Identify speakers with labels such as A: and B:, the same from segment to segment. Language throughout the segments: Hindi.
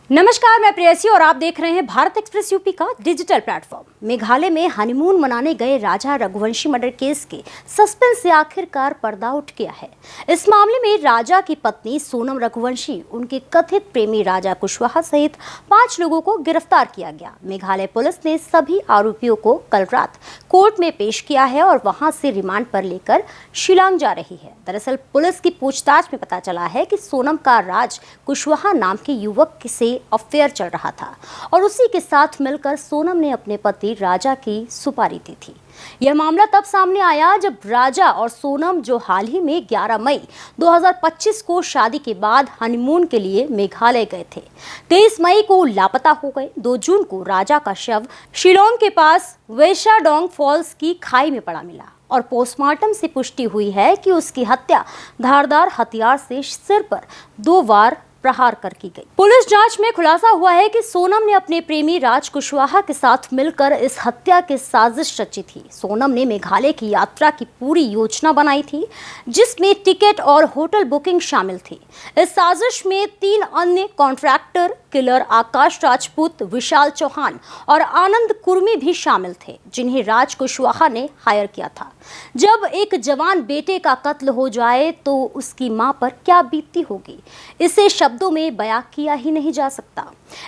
A: नमस्कार, मैं प्रेयसी और आप देख रहे हैं भारत एक्सप्रेस यूपी का डिजिटल प्लेटफॉर्म। मेघालय में हनीमून मनाने गए राजा रघुवंशी मर्डर केस के सस्पेंस से आखिरकार पर्दा उठ गया है। इस मामले में राजा की पत्नी सोनम रघुवंशी, उनके कथित प्रेमी राजा कुशवाहा सहित 5 लोगों को गिरफ्तार किया गया। मेघालय पुलिस ने सभी आरोपियों को कल रात कोर्ट में पेश किया है और वहां से रिमांड पर लेकर शिलांग जा रही है। दरअसल पुलिस की पूछताछ में पता चला है कि सोनम का राज कुशवाहा नाम के युवक से अफेयर चल रहा था और उसी के साथ मिलकर सोनम ने अपने पति राजा की सुपारी दी थी। यह मामला तब सामने आया जब राजा और सोनम, जो हाल ही में 11 मई 2025 को शादी के बाद हनीमून के लिए मेघालय गए थे, 23 मई को लापता हो गए। 2 जून को राजा का शव शिलोंग के पास वेशाडोंग फॉल्स की खाई में पड़ा मिला और पोस्टमार्टम से पुष्टि हुई है कि उसकी हत्या धारदार हथियार से सिर पर 2 बार प्रहार कर की गई। पुलिस जांच में खुलासा हुआ है कि सोनम ने अपने प्रेमी राज कुशवाहा के साथ मिलकर इस हत्या की साजिश रची थी। सोनम ने मेघालय की यात्रा की पूरी योजना बनाई थी, जिसमें टिकट और होटल बुकिंग शामिल थी। इस साजिश में 3 अन्य कॉन्ट्रैक्टर किलर आकाश राजपूत, विशाल चौहान और आनंद कुर्मी भी शामिल थे, जिन्हें राज कुशवाहा ने हायर किया था। जब एक जवान बेटे का कत्ल हो जाए तो उसकी मां पर क्या बीतती होगी, इसे शब्दों में बयां किया ही नहीं जा सकता।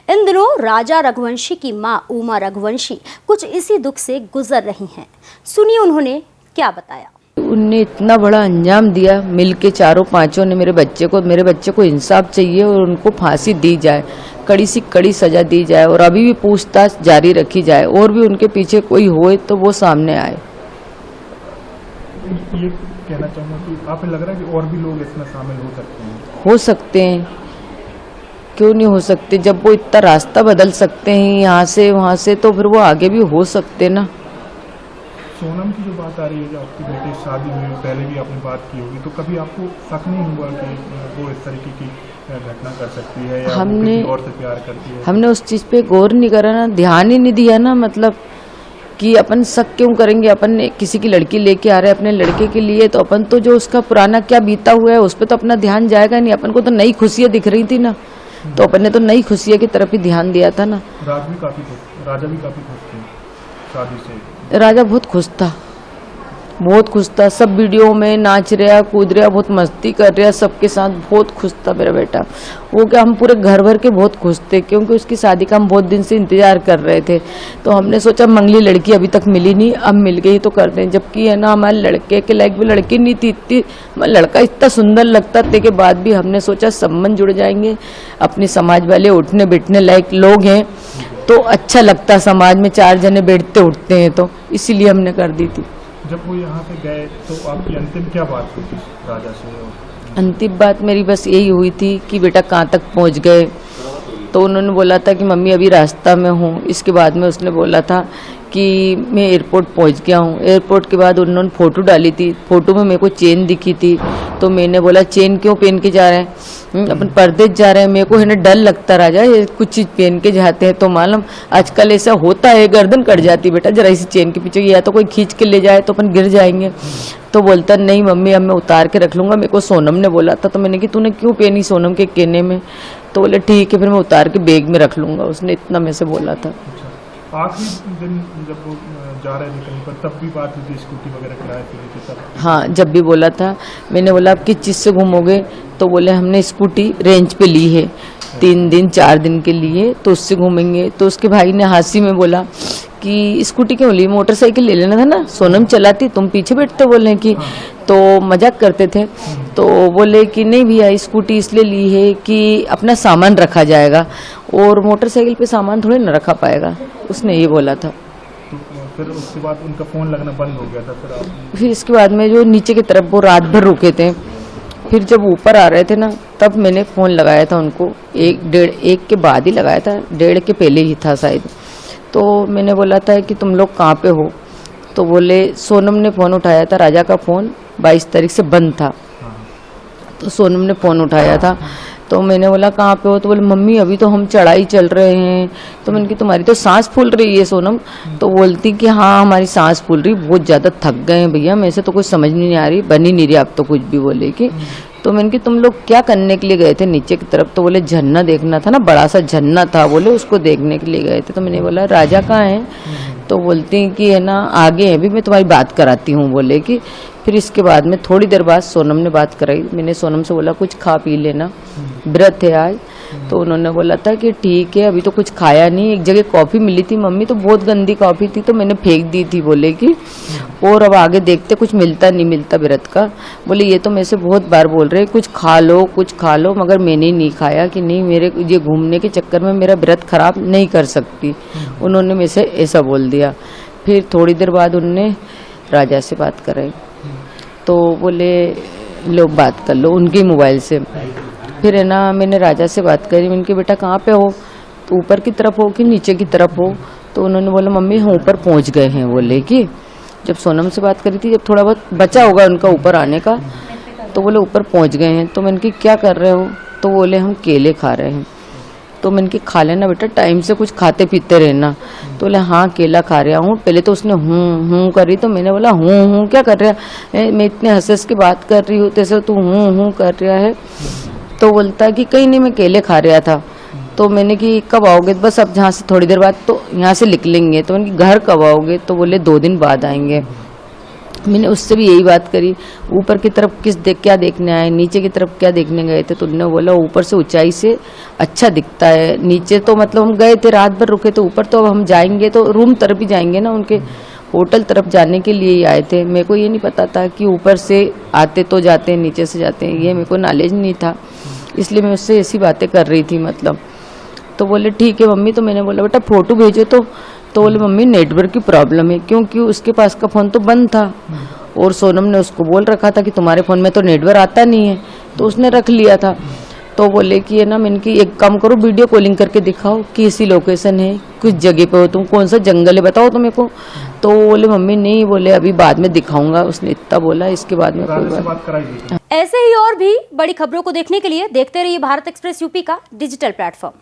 A: इन दिनों राजा रघुवंशी की मां उमा रघुवंशी कुछ इसी दुख से गुजर रही हैं। सुनिए उन्होंने क्या बताया।
B: उनने इतना बड़ा अंजाम दिया, मिलके चारों पांचों ने मेरे बच्चे को इंसाफ चाहिए और उनको फांसी दी जाए, कड़ी सी कड़ी सजा दी जाए और अभी भी पूछताछ जारी रखी जाए और भी उनके पीछे कोई होए तो वो सामने आए।
C: ये कहना चाहूँगा कि आपको लग रहा है कि और भी लोग इसमें शामिल हो सकते हैं?
B: हो सकते हैं, क्यों नहीं हो सकते। जब वो इतना रास्ता बदल सकते हैं यहाँ से वहाँ से, तो फिर वो आगे भी हो सकते ना।
C: सोनम की जो बात आ रही है, जो आपकी बेटी शादी में पहले भी आपने बात की होगी, तो कभी आपको शक नहीं हुआ कि वो इस तरीके की घटना कर सकती है या
B: हमने
C: किसी और से प्यार करती है?
B: हमने उस चीज पे गौर नहीं करा ना, ध्यान ही नहीं दिया ना। मतलब कि अपन शक क्यों करेंगे, अपन किसी की लड़की लेके आ रहे हैं अपने लड़के के लिए, तो अपन तो जो उसका पुराना क्या बीता हुआ है उस पर तो अपना ध्यान जाएगा नहीं। अपन को तो नई खुशियां दिख रही थी ना, तो अपन ने तो नई खुशियां की तरफ ही ध्यान दिया था ना।
C: राजा भी काफी खुश थे शादी से।
B: राजा बहुत खुश था, बहुत खुश था। सब वीडियो में नाच रहा, कूद रहा, बहुत मस्ती कर रहा, सबके साथ बहुत खुश था मेरा बेटा। वो क्या, हम पूरे घर भर के बहुत खुश थे, क्योंकि उसकी शादी का हम बहुत दिन से इंतजार कर रहे थे। तो हमने सोचा मंगली लड़की अभी तक मिली नहीं, अब मिल गई तो कर दें। जबकि है ना, हमारे लड़के के लायक भी लड़की नहीं थी, इतनी लड़का इतना सुंदर लगता थे के बाद भी हमने सोचा संबंध जुड़ जाएंगे, अपने समाज वाले उठने बैठने लायक लोग हैं तो अच्छा लगता, समाज में 4 जने बैठते उठते हैं, तो इसीलिए हमने कर दी थी।
C: जब वो यहाँ पे गए तो आपकी अंतिम क्या बात हुई थी राजा से?
B: अंतिम बात मेरी बस यही हुई थी कि बेटा कहाँ तक पहुँच गए। तो उन्होंने बोला था कि मम्मी अभी रास्ता में हूँ। इसके बाद में उसने बोला था कि मैं एयरपोर्ट पहुँच गया हूँ। एयरपोर्ट के बाद उन्होंने फ़ोटो डाली थी, फ़ोटो में मेरे को चेन दिखी थी। तो मैंने बोला चेन क्यों पहन के जा रहे हैं, अपन परदेश जा रहे हैं। मेरे को है ना डर लगता राजा, ये कुछ चीज़ पहन के जाते हैं तो मालूम आजकल ऐसा होता है, गर्दन कट जाती बेटा जरा इसी चेन के पीछे, या तो कोई खींच के ले जाए तो अपन गिर जाएंगे। तो बोलता नहीं मम्मी अब मैं उतार के रख लूँगा, मेरे को सोनम ने बोला था। तो मैंने कि तूने क्यों पहनी सोनम के कहने में? तो बोले ठीक है फिर मैं उतार के बैग में रख लूँगा। उसने इतना मेरे से बोला था।
C: आखिरी दिन जब वो जा रहे थे कहीं पर, तब भी बात हुई थी स्कूटी वगैरह किराए पे ली थी तब?
B: हाँ, जब भी बोला था। मैंने बोला आप किस चीज़ से घूमोगे? तो बोले हमने स्कूटी रेंज पे ली है 3 दिन 4 दिन के लिए, तो उससे घूमेंगे। तो उसके भाई ने हंसी में बोला कि स्कूटी क्यों ली, मोटरसाइकिल ले लेना था ना, सोनम चलाती तुम पीछे बैठते। बोले कि तो मजाक करते थे। तो बोले कि नहीं भैया स्कूटी इसलिए ली है कि अपना सामान रखा जाएगा और मोटरसाइकिल पे सामान थोड़े न रखा पाएगा, उसने ये बोला था।
C: तो फिर उसके बाद उनका फ़ोन लगना बंद हो गया था।
B: फिर इसके बाद में जो नीचे की तरफ वो रात भर रुके थे, फिर जब ऊपर आ रहे थे ना तब मैंने फ़ोन लगाया था उनको, 1 के बाद ही लगाया था, 1:30 के पहले ही था शायद। तो मैंने बोला था कि तुम लोग कहाँ पे हो? तो बोले सोनम ने फ़ोन उठाया था, राजा का फ़ोन 22 तारीख से बंद था। तो सोनम ने फ़ोन उठाया था। तो मैंने बोला कहाँ पे हो? तो बोले मम्मी अभी तो हम चढ़ाई चल रहे हैं। तो मैंने कहा तुम्हारी तो सांस फूल रही है सोनम। तो बोलती कि हाँ हमारी सांस फूल रही, बहुत ज़्यादा थक गए हैं भैया, मेरे से तो कुछ समझ नहीं आ रही, बन ही नहीं रही आप तो कुछ भी बोले कि। तो मैंने कि तुम लोग क्या करने के लिए गए थे नीचे की तरफ? तो बोले झरना देखना था ना, बड़ा सा झरना था, बोले उसको देखने के लिए गए थे। तो मैंने बोला राजा कहाँ है? तो बोलती हैं कि है ना आगे है, भी मैं तुम्हारी बात कराती हूँ, बोले कि। फिर इसके बाद में थोड़ी देर बाद सोनम ने बात कराई। मैंने सोनम से बोला कुछ खा पी लेना, व्रत है आज। तो उन्होंने बोला था कि ठीक है, अभी तो कुछ खाया नहीं। एक जगह कॉफ़ी मिली थी मम्मी, तो बहुत गंदी कॉफ़ी थी, तो मैंने फेंक दी थी, बोले कि। और अब आगे देखते कुछ मिलता नहीं मिलता व्रत का। बोले ये तो मेरे से बहुत बार बोल रहे कुछ खा लो कुछ खा लो, मगर मैंने नहीं खाया कि नहीं, मेरे ये घूमने के चक्कर में मेरा व्रत खराब नहीं कर सकती। उन्होंने मेरे से ऐसा बोल दिया। फिर थोड़ी देर बाद उनने राजा से बात कराई, तो बोले लोग बात कर लो उनके मोबाइल से। फिर है ना मैंने राजा से बात करी, मैंने कहा बेटा कहाँ पे हो? तो ऊपर की तरफ हो कि नीचे की तरफ हो? तो उन्होंने बोला मम्मी हम ऊपर पहुँच गए हैं, बोले कि। जब सोनम से बात करी थी, जब थोड़ा बहुत बचा होगा उनका ऊपर आने का, तो बोले ऊपर पहुँच गए हैं। तो मैंने कहा क्या कर रहे हो? तो बोले हम केले खा रहे हैं। तो मैंने कहा खा लेना बेटा, टाइम से कुछ खाते पीते रहना। तो बोले हाँ केला खा रहा हूँ। पहले तो उसने हूँ करी, तो मैंने बोला हूँ क्या कर रहा है? मैं इतने हंस के बात कर रही हूँ, तैसे तू हूँ कर रहा है। तो बोलता कि कहीं नहीं, मैं केले खा रहा था। तो मैंने कि कब आओगे? बस अब जहाँ से थोड़ी देर बाद तो यहाँ से निकलेंगे। तो मैंने घर कब आओगे? तो बोले 2 दिन बाद आएंगे। मैंने उससे भी यही बात करी, ऊपर की तरफ क्या देखने आए, नीचे की तरफ क्या देखने गए थे? तो उन्होंने बोला ऊपर से ऊंचाई से अच्छा दिखता है, नीचे तो मतलब हम गए थे रात भर रुके थे, ऊपर तो अब हम जाएंगे तो रूम तरफ ही जाएंगे ना, उनके होटल तरफ जाने के लिए ही आए थे। मेरे को ये नहीं पता था कि ऊपर से आते तो जाते हैं नीचे से जाते हैं, ये मेरे को नॉलेज नहीं था, इसलिए मैं उससे ऐसी बातें कर रही थी मतलब। तो बोले ठीक है मम्मी। तो मैंने बोला बेटा फोटो भेजो। तो बोले मम्मी नेटवर्क की प्रॉब्लम है, क्योंकि उसके पास का फ़ोन तो बंद था और सोनम ने उसको बोल रखा था कि तुम्हारे फ़ोन में तो नेटवर्क आता नहीं है, तो उसने रख लिया था। तो बोले कि है ना मैंने कि एक काम करो वीडियो कॉलिंग करके दिखाओ कि ऐसी लोकेशन है, किस जगह पे हो तुम, कौन सा जंगल है बताओ तो मेरे को। तो बोले मम्मी नहीं, बोले अभी बाद में दिखाऊंगा, उसने इतना बोला। इसके बाद में कोई बात
C: कराई।
A: ऐसे ही और भी बड़ी खबरों को देखने के लिए देखते रहिए भारत एक्सप्रेस यूपी का डिजिटल प्लेटफॉर्म।